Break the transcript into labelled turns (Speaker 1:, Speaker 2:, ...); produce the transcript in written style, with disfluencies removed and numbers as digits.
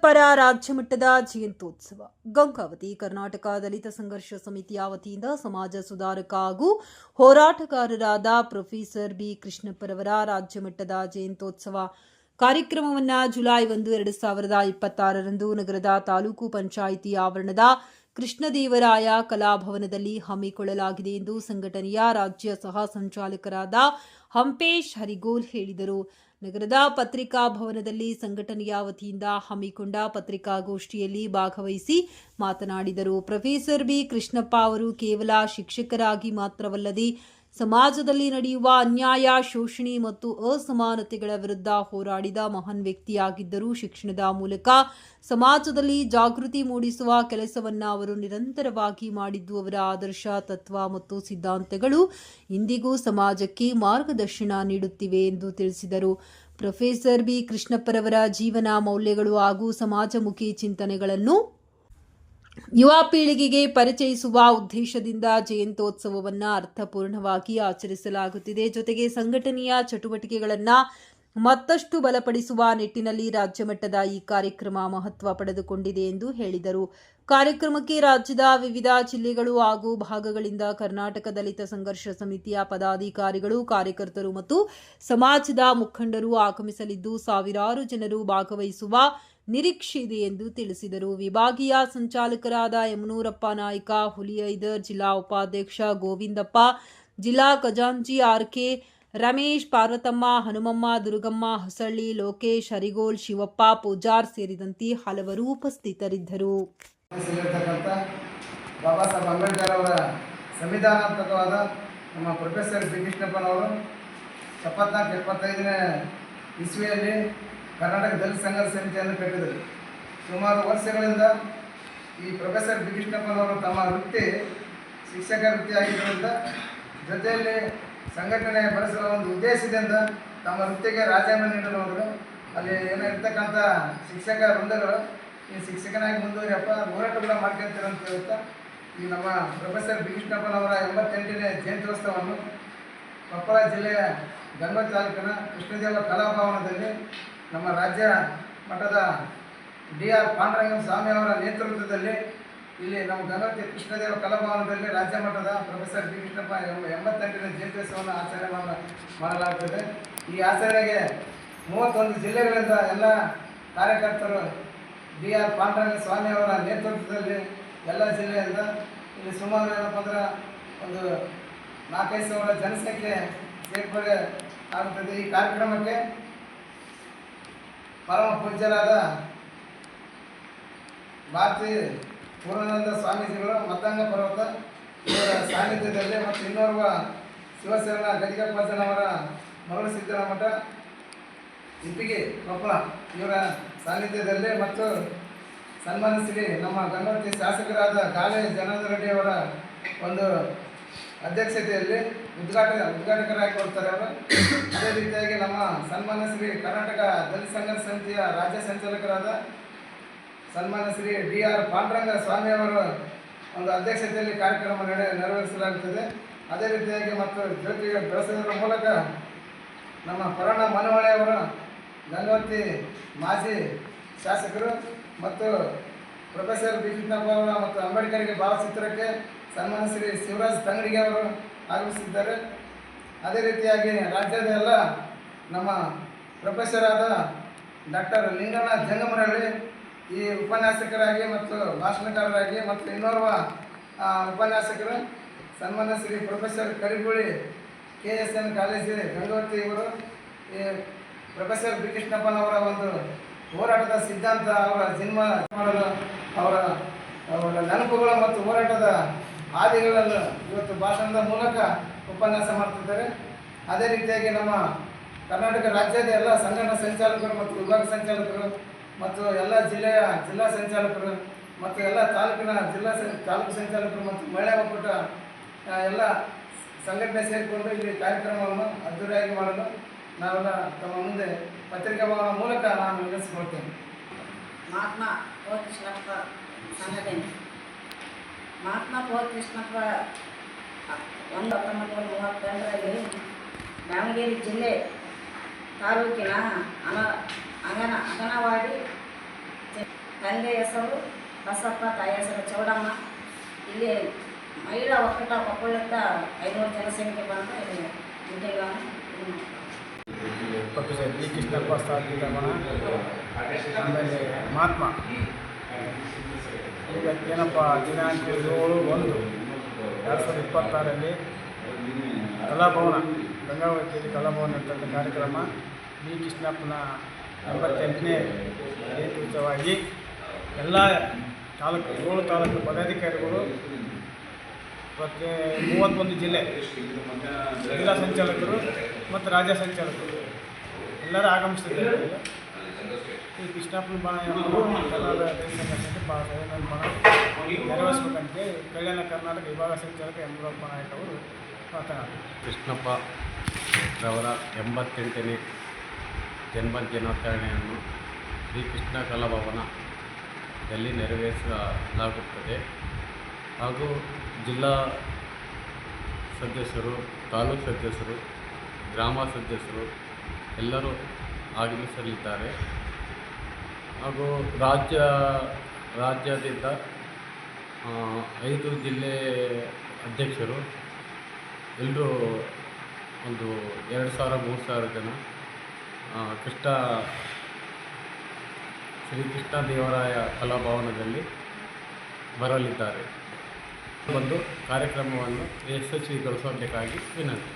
Speaker 1: ಕೃಷ್ಣಪ್ಪರ ರಾಜ್ಯಮಟ್ಟದ ಜಯಂತ್ಯೋತ್ಸವ. ಗಂಗಾವತಿ ಕರ್ನಾಟಕ ದಲಿತ ಸಂಘರ್ಷ ಸಮಿತಿಯ ವತಿಯಿಂದ ಸಮಾಜ ಸುಧಾರಕ ಹಾಗೂ ಹೋರಾಟಗಾರರಾದ ಪ್ರೊಫೆಸರ್ ಬಿ ಕೃಷ್ಣಪ್ಪರವರ ರಾಜ್ಯಮಟ್ಟದ ಜಯಂತ್ಯೋತ್ಸವ ಕಾರ್ಯಕ್ರಮವನ್ನು ಜುಲೈ 1, 2026ರಂದು ನಗರದ ತಾಲೂಕು ಪಂಚಾಯಿತಿ ಆವರಣದ ಕೃಷ್ಣದೇವರಾಯ ಕಲಾಭವನದಲ್ಲಿ ಹಮ್ಮಿಕೊಳ್ಳಲಾಗಿದೆ ಎಂದು ಸಂಘಟನೆಯ ರಾಜ್ಯ ಸಹ ಸಂಚಾಲಕರಾದ ಹಂಪೇಶ್ ಹರಿಗೋಲ್ ಹೇಳಿದರು. ನಗರದ ಪತ್ರಿಕಾ ಭವನದಲ್ಲಿ ಸಂಘಟನೆಯ ವತಿಯಿಂದ ಹಮ್ಮಿಕೊಂಡ ಪತ್ರಿಕಾಗೋಷ್ಠಿಯಲ್ಲಿ ಭಾಗವಹಿಸಿ ಮಾತನಾಡಿದರು. ಪ್ರೊಫೆಸರ್ ಬಿ ಕೃಷ್ಣಪ್ಪ ಅವರು ಕೇವಲ ಶಿಕ್ಷಕರಾಗಿ ಮಾತ್ರವಲ್ಲದೆ ಸಮಾಜದಲ್ಲಿ ನಡೆಯುವ ಅನ್ಯಾಯ, ಶೋಷಣೆ ಮತ್ತು ಅಸಮಾನತೆಗಳ ವಿರುದ್ಧ ಹೋರಾಡಿದ ಮಹಾನ್ ವ್ಯಕ್ತಿಯಾಗಿದ್ದರು. ಶಿಕ್ಷಣದ ಮೂಲಕ ಸಮಾಜದಲ್ಲಿ ಜಾಗೃತಿ ಮೂಡಿಸುವ ಕೆಲಸವನ್ನ ಅವರು ನಿರಂತರವಾಗಿ ಮಾಡಿದ್ದು, ಅವರ ಆದರ್ಶ, ತತ್ವ ಮತ್ತು ಸಿದ್ಧಾಂತಗಳು ಇಂದಿಗೂ ಸಮಾಜಕ್ಕೆ ಮಾರ್ಗದರ್ಶನ ನೀಡುತ್ತಿವೆ ಎಂದು ತಿಳಿಸಿದರು. ಪ್ರೊಫೆಸರ್ ಬಿ ಕೃಷ್ಣಪ್ಪರವರ ಜೀವನ ಮೌಲ್ಯಗಳು ಹಾಗೂ ಸಮಾಜಮುಖಿ ಚಿಂತನೆಗಳನ್ನು ಯುವ ಪೀಳಿಗೆಗೆ ಪರಿಚಯಿಸುವ ಉದ್ದೇಶದಿಂದ ಜಯಂತ್ಯೋತ್ಸವವನ್ನು ಅರ್ಥಪೂರ್ಣವಾಗಿ ಆಚರಿಸಲಾಗುತ್ತಿದೆ. ಜೊತೆಗೆ ಸಂಘಟನೆಯ ಚಟುವಟಿಕೆಗಳನ್ನು ಮತ್ತಷ್ಟು ಬಲಪಡಿಸುವ ನಿಟ್ಟಿನಲ್ಲಿ ರಾಜ್ಯಮಟ್ಟದ ಈ ಕಾರ್ಯಕ್ರಮ ಮಹತ್ವ ಪಡೆದುಕೊಂಡಿದೆ ಎಂದು ಹೇಳಿದರು. ಕಾರ್ಯಕ್ರಮಕ್ಕೆ ರಾಜ್ಯದ ವಿವಿಧ ಜಿಲ್ಲೆಗಳು ಹಾಗೂ ಭಾಗಗಳಿಂದ ಕರ್ನಾಟಕ ದಲಿತ ಸಂಘರ್ಷ ಸಮಿತಿಯ ಪದಾಧಿಕಾರಿಗಳು, ಕಾರ್ಯಕರ್ತರು ಮತ್ತು ಸಮಾಜದ ಮುಖಂಡರು ಆಗಮಿಸಲಿದ್ದು, ಸಾವಿರಾರು ಜನರು ಭಾಗವಹಿಸುವ ನಿರೀಕ್ಷೆ ಇದೆ ಎಂದು ತಿಳಿಸಿದರು. ವಿಭಾಗೀಯ ಸಂಚಾಲಕರಾದ ಯಮನೂರಪ್ಪ ನಾಯ್ಕ, ಹುಲಿಯೈದರ್, ಜಿಲ್ಲಾ ಉಪಾಧ್ಯಕ್ಷ ಗೋವಿಂದಪ್ಪ, ಜಿಲ್ಲಾ ಖಜಾಂಚಿ ಆರ್.ಕೆ. ರಮೇಶ್, ಪಾರ್ವತಮ್ಮ, ಹನುಮಮ್ಮ, ದುರ್ಗಮ್ಮ, ಹೊಸಳ್ಳಿ, ಲೋಕೇಶ್, ಹರಿಗೋಲ್, ಶಿವಪ್ಪ ಪೂಜಾರ್ ಸೇರಿದಂತೆ ಹಲವರು ಉಪಸ್ಥಿತರಿದ್ದರು.
Speaker 2: ಬಾಬಾ ಸಾಹೇಬ್ ಅಂಬೇಡ್ಕರ್ ಅವರ ಸಂವಿಧಾನಾತ್ಮಕವಾದ ನಮ್ಮ ಪ್ರೊಫೆಸರ್ ಬಿ ಕೃಷ್ಣಪ್ಪನವರು 74-75ನೇ ಇಸ್ವಿಯಲ್ಲಿ ಕರ್ನಾಟಕ ದಲಿತ ಸಂಘರ್ಷ ಸಮಿತಿಯನ್ನು ಕಟ್ಟಿದರು. ಸುಮಾರು ವರ್ಷಗಳಿಂದ ಈ ಪ್ರೊಫೆಸರ್ ಬಿ ಕೃಷ್ಣಪ್ಪನವರು ತಮ್ಮ ವೃತ್ತಿ ಶಿಕ್ಷಕ ವೃತ್ತಿಯಾಗಿದ್ದರಿಂದ ಜೊತೆಯಲ್ಲಿ ಸಂಘಟನೆ ಬಳಸುವ ಒಂದು ಉದ್ದೇಶದಿಂದ ತಮ್ಮ ವೃತ್ತಿಗೆ ರಾಜೀನಾಮೆ ನೀಡಲು ಹೋದರು. ಅಲ್ಲಿ ಏನಿರ್ತಕ್ಕಂಥ ಶಿಕ್ಷಕ ವೃಂದಗಳು ಈ ಶಿಕ್ಷಕನಾಗಿ ಮುಂದುವರಿಯಪ್ಪ ಹೋರಾಟ ಕೂಡ ಮಾಡ್ಕೊಳ್ತೀರಂತ ಹೇಳ್ತಾ ಈ ನಮ್ಮ ಪ್ರೊಫೆಸರ್ ಬಿ ಕೃಷ್ಣಪ್ಪನವರ 88ನೇ ಜಯಂತ್ಯೋತ್ಸವವನ್ನು ಕೊಪ್ಪಳ ಜಿಲ್ಲೆಯ ಗಂಗಾವತಿ ತಾಲೂಕಿನ ಕೃಷ್ಣದೇವ ಕಲಾಭವನದಲ್ಲಿ ನಮ್ಮ ರಾಜ್ಯ ಮಟ್ಟದ ಡಿ.ಆರ್. ಪಾಂಡುರಂಗ ಸ್ವಾಮಿ ಅವರ ನೇತೃತ್ವದಲ್ಲಿ ಇಲ್ಲಿ ನಮ್ಮ ಗಂಗಾವತಿ ಕೃಷ್ಣದೇವ ಕಲಾಭವನದಲ್ಲಿ ರಾಜ್ಯ ಮಟ್ಟದ ಪ್ರೊಫೆಸರ್ ಬಿ ಕೃಷ್ಣಪ್ಪ 88ನೇ ಜಯಂತ್ಯೋತ್ಸವವನ್ನು ಆಚರಣೆ ಮಾಡಲಾಗುತ್ತದೆ. ಈ ಆಚರಣೆಗೆ 31 ಜಿಲ್ಲೆಗಳಿಂದ ಎಲ್ಲ ಕಾರ್ಯಕರ್ತರು ಡಿ.ಆರ್. ಪಾಂಡುರಂಗ ಸ್ವಾಮಿ ಅವರ ನೇತೃತ್ವದಲ್ಲಿ ಎಲ್ಲ ಜಿಲ್ಲೆಯಿಂದ ಇಲ್ಲಿ ಸುಮಾರು ಏನಪ್ಪ ಅಂದ್ರೆ ಒಂದು 4,500 ಜನಸಂಖ್ಯೆ ಸೇರ್ಪಡೆ ಆಗುತ್ತದೆ. ಈ ಕಾರ್ಯಕ್ರಮಕ್ಕೆ ಪರಮ ಪೂಜ್ಯರಾದ ಭಾರತೀ ಪೂರ್ಣಾನಂದ ಸ್ವಾಮೀಜಿಗಳು ಮತ್ತಂಗ ಪರ್ವತ ಇವರ ಸಾನ್ನಿಧ್ಯದಲ್ಲಿ ಮತ್ತು ಇನ್ನೋರ್ವ ಶಿವಸೇನ ಗದಿಗಪ್ಪಜ್ಜನವರ ಮರಳು ಸಿದ್ದರ ಮಠ ಇಪ್ಪಿಗೆ ಕೊಪ್ಪಳ ಇವರ ಸಾನ್ನಿಧ್ಯದಲ್ಲಿ ಮತ್ತು ಸನ್ಮಾನಿಸಿ ನಮ್ಮ ಗಂಗಾವತಿ ಶಾಸಕರಾದ ಗಾಲೆ ಜನಾರ್ದನ ರೆಡ್ಡಿ ಅವರ ಒಂದು ಅಧ್ಯಕ್ಷತೆಯಲ್ಲಿ ಉದ್ಘಾಟಕರಾಗಿ ಕೊಡ್ತಾರೆ ಅವರು. ಅದೇ ರೀತಿಯಾಗಿ ನಮ್ಮ ಸನ್ಮಾನ್ಯ ಶ್ರೀ ಕರ್ನಾಟಕ ದಲಿತ ಸಂಘರ್ಷ ಸಮಿತಿಯ ರಾಜ್ಯ ಸಂಚಾಲಕರಾದ ಸನ್ಮಾನ್ಯ ಶ್ರೀ ಡಿ.ಆರ್. ಪಾಂಡುರಂಗ ಸ್ವಾಮಿ ಅವರ ಒಂದು ಅಧ್ಯಕ್ಷತೆಯಲ್ಲಿ ಕಾರ್ಯಕ್ರಮ ನೆರವೇರಿಸಲಾಗುತ್ತದೆ. ಅದೇ ರೀತಿಯಾಗಿ ಮತ್ತು ಜ್ಯೋತಿಗೆ ಬೆಳೆಸುವುದರ ಮೂಲಕ ನಮ್ಮ ಪರಣ ಮನವಳ್ಳಿಯವರ ಗಂಗಾವತಿ ಮಾಜಿ ಶಾಸಕರು ಮತ್ತು ಪ್ರೊಫೆಸರ್ ಬಿ ಕೃಷ್ಣಪ್ಪ ಅವರ ಮತ್ತು ಅಂಬೇಡ್ಕರ್ಗೆ ಭಾವಚಿತ್ರಕ್ಕೆ ಸನ್ಮಾನ್ಯ ಶ್ರೀ ಶಿವರಾಜ್ ತಂಗಡಿಗೆ ಅವರು ಆಗಮಿಸಿದ್ದಾರೆ. ಅದೇ ರೀತಿಯಾಗಿ ರಾಜ್ಯದ ಎಲ್ಲ ನಮ್ಮ ಪ್ರೊಫೆಸರ್ ಆದ ಡಾಕ್ಟರ್ ಲಿಂಗಣ್ಣ ಜಂಗಮರಳ್ಳಿ ಈ ಉಪನ್ಯಾಸಕರಾಗಿ ಮತ್ತು ಭಾಷಣಕಾರರಾಗಿ ಮತ್ತು ಇನ್ನೋರ್ವ ಉಪನ್ಯಾಸಕರು ಸನ್ಮಾನ್ಯ Shri professor Kariguli KSN college Gangavathi ಇವರು ಈ ಪ್ರೊಫೆಸರ್ ಬಿ ಕೃಷ್ಣಪ್ಪನವರ ಒಂದು ಹೋರಾಟದ ಸಿದ್ಧಾಂತ, ಅವರ ಜನ್ಮ ಮಾಡಲು ಅವರ ನೆನಪುಗಳು ಮತ್ತು ಹೋರಾಟದ ಹಾದಿಗಳನ್ನು ಇವತ್ತು ಭಾಷಣದ ಮೂಲಕ ಉಪನ್ಯಾಸ ಮಾಡ್ತಿದ್ದಾರೆ. ಅದೇ ರೀತಿಯಾಗಿ ನಮ್ಮ ಕರ್ನಾಟಕ ರಾಜ್ಯದ ಎಲ್ಲ ಸಂಘಟನಾ ಸಂಚಾಲಕರು ಮತ್ತು ವಿಭಾಗ ಸಂಚಾಲಕರು ಮತ್ತು ಎಲ್ಲ ಜಿಲ್ಲೆಯ ಜಿಲ್ಲಾ ಸಂಚಾಲಕರು ಮತ್ತು ಎಲ್ಲ ತಾಲೂಕಿನ ತಾಲೂಕು ಸಂಚಾಲಕರು ಮತ್ತು ಮಹಿಳಾ ಒಕ್ಕೂಟ ಎಲ್ಲ ಸಂಘಟನೆ ಸೇರಿಕೊಂಡು ಇಲ್ಲಿ ಕಾರ್ಯಕ್ರಮವನ್ನು ಅದ್ದೂರಿಯಾಗಿ ಮಾಡಲು ನಾವೆಲ್ಲ ತಮ್ಮ ಮುಂದೆ ಪತ್ರಿಕಾ ಭವನ ಮೂಲಕ ನಾನು ವಿನಂತಿಸಿಕೊಳ್ತೇನೆ.
Speaker 3: ಮಹಾತ್ಮ ಕೃಷ್ಣಪ್ಪ ಸಂಘಟನೆ ಮಹಾತ್ಮ ಕೃಷ್ಣಪ್ಪ 1932ರಲ್ಲಿ ದಾವಣಗೆರೆ ಜಿಲ್ಲೆ ತಾಲೂಕಿನ ಅಂಗನವಾಡಿ ತಂದೆ ಹೆಸರು ಬಸಪ್ಪ, ತಾಯಿ ಹೆಸರು ಚೌಡಮ್ಮ. ಇಲ್ಲಿ ಮಹಿಳಾ ಒಕ್ಕೂಟ ಕೊಪ್ಪಳದ 500 ಜನಸಂಖ್ಯೆ ಬಂದು ಇಲ್ಲಿ ಮೀಟಿಂಗನ್ನು
Speaker 2: ಪ್ರೊಫೆಸರ್ ಬಿ ಕೃಷ್ಣಪ್ಪ ಸ್ಥಾಪಿತ ಮಣ ಆಮೇಲೆ ಮಹಾತ್ಮ ಈಗ ಏನಪ್ಪ ದಿನಾಂಕ 7/1/2026 ಕಲಾಭವನ ಗಂಗಾವತಿಯಲ್ಲಿ ಕಲಾಭವನ ಅಂತಂದ ಕಾರ್ಯಕ್ರಮ ಬಿ ಕೃಷ್ಣಪ್ಪನ 88ನೇ ಜಯಂತ್ಯುತ್ಸವವಾಗಿ ಎಲ್ಲ ತಾಲೂಕು 7 ತಾಲೂಕು ಪದಾಧಿಕಾರಿಗಳು ಮತ್ತು 31 ಜಿಲ್ಲೆ ಜಿಲ್ಲಾ ಸಂಚಾಲಕರು ಮತ್ತು ರಾಜ್ಯ ಸಂಚಾಲಕರು ಎಲ್ಲರೂ ಆಗಮಿಸ್ತಿದ್ದಾರೆ. ಈ ಕೃಷ್ಣಪ್ಪನ ಬಣ ಕನ್ನಡ ಸಂಘಟನೆಗೆ ಭಾಳ ಬಣ ನೆರವೇರಿಸಬೇಕಂತೆ ಕಲ್ಯಾಣ ಕರ್ನಾಟಕ ವಿಭಾಗ ಸಂಚಾಲಕ ಯಮರಪ್ಪ ನಾಯಕ್ ಅವರು ಮಾತನಾಡಿದರು.
Speaker 4: ಕೃಷ್ಣಪ್ಪ ರವರ 88ನೇ ಜನ್ಮ ದಿನಾಚರಣೆಯನ್ನು ಶ್ರೀಕೃಷ್ಣ ಕಲಾಭವನದಲ್ಲಿ ನೆರವೇರಿಸಲಾಗುತ್ತದೆ. ಹಾಗೂ ಜಿಲ್ಲಾ ಸದಸ್ಯರು, ತಾಲೂಕು ಸದಸ್ಯರು, ಗ್ರಾಮ ಸದಸ್ಯರು ಎಲ್ಲರೂ ಆಗಮಿಸಲಿದ್ದಾರೆ. ಹಾಗೂ ರಾಜ್ಯಾದ್ಯಂತ 5 ಜಿಲ್ಲೆ ಅಧ್ಯಕ್ಷರು ಎಲ್ಲರೂ ಒಂದು 2000-3000 ಜನ ಶ್ರೀಕೃಷ್ಣ ದೇವರಾಯ ಕಲಾಭವನದಲ್ಲಿ ಬರಲಿದ್ದಾರೆ. ಬಂದು ಕಾರ್ಯಕ್ರಮವನ್ನು ಯಶಸ್ವಿಗೊಳಿಸಬೇಕಾಗಿ ವಿನಂತಿ.